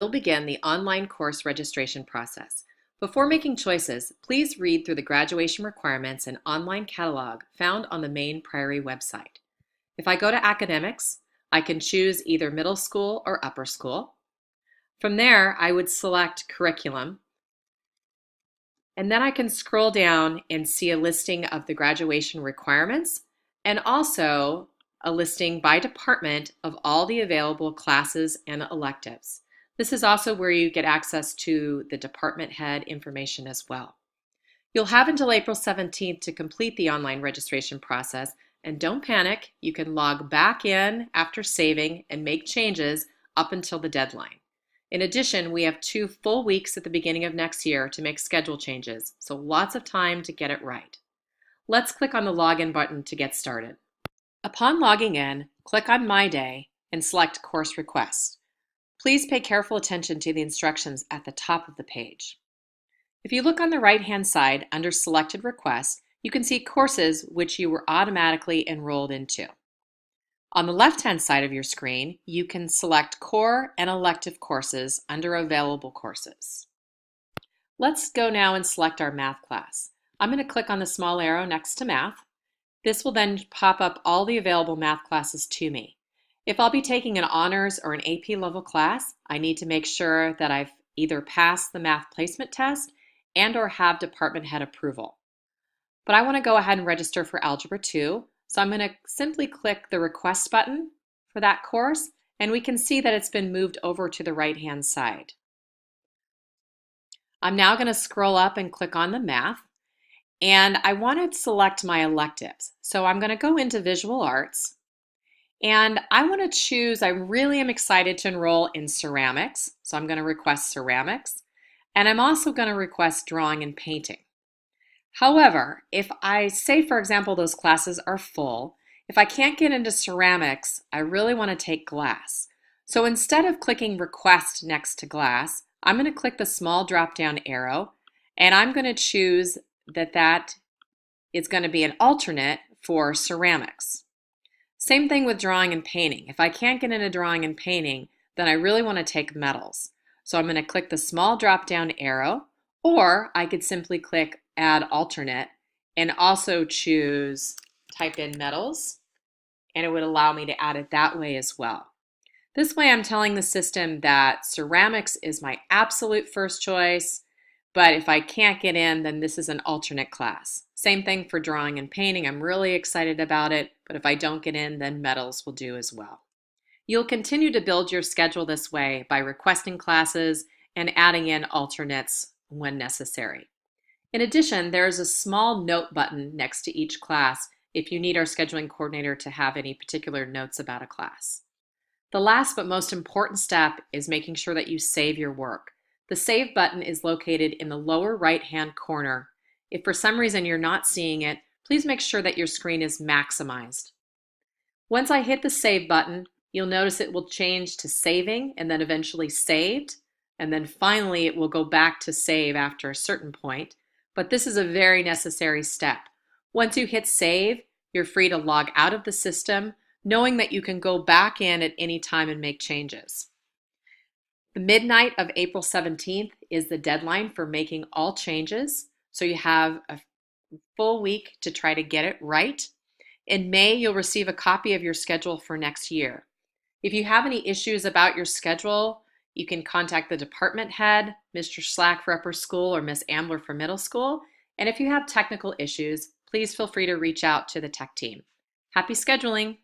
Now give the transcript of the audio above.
We'll begin the online course registration process. Before making choices, please read through the graduation requirements and online catalog found on the main Prairie website. If I go to academics, I can choose either middle school or upper school. From there, I would select curriculum, and then I can scroll down and see a listing of the graduation requirements and also a listing by department of all the available classes and electives. This is also where you get access to the department head information as well. You'll have until April 17th to complete the online registration process, and don't panic, you can log back in after saving and make changes up until the deadline. In addition, we have 2 full weeks at the beginning of next year to make schedule changes, so lots of time to get it right. Let's click on the login button to get started. Upon logging in, click on My Day and select Course Request. Please pay careful attention to the instructions at the top of the page. If you look on the right-hand side under Selected Requests, you can see courses which you were automatically enrolled into. On the left-hand side of your screen, you can select core and elective courses under Available Courses. Let's go now and select our math class. I'm going to click on the small arrow next to math. This will then pop up all the available math classes to me. If I'll be taking an honors or an AP level class, I need to make sure that I've either passed the math placement test and or have department head approval. But I want to go ahead and register for Algebra 2, so I'm going to simply click the request button for that course, and we can see that it's been moved over to the right-hand side. I'm now going to scroll up and click on the math, and I want to select my electives. So I'm going to go into Visual Arts, and I want to choose, I really am excited to enroll in ceramics, so I'm going to request ceramics, and I'm also going to request drawing and painting. However, if I say, for example, those classes are full, if I can't get into ceramics, I really want to take glass. So instead of clicking request next to glass, I'm going to click the small drop-down arrow, and I'm going to choose that is going to be an alternate for ceramics. Same thing with drawing and painting. If I can't get into drawing and painting, then I really want to take metals. So I'm going to click the small drop-down arrow, or I could simply click Add Alternate and also choose type in metals, and it would allow me to add it that way as well. This way I'm telling the system that ceramics is my absolute first choice, but if I can't get in, then this is an alternate class. Same thing for drawing and painting. I'm really excited about it, but if I don't get in, then metals will do as well. You'll continue to build your schedule this way by requesting classes and adding in alternates when necessary. In addition, there is a small note button next to each class if you need our scheduling coordinator to have any particular notes about a class. The last but most important step is making sure that you save your work. The Save button is located in the lower right-hand corner. If for some reason you're not seeing it, please make sure that your screen is maximized. Once I hit the Save button, you'll notice it will change to saving and then eventually saved, and then finally it will go back to save after a certain point. But this is a very necessary step. Once you hit save, you're free to log out of the system, knowing that you can go back in at any time and make changes. The midnight of April 17th is the deadline for making all changes, so you have a full week to try to get it right. In May, you'll receive a copy of your schedule for next year. If you have any issues about your schedule, you can contact the department head, Mr. Slack for upper school or Miss Ambler for middle school. And if you have technical issues, please feel free to reach out to the tech team. Happy scheduling!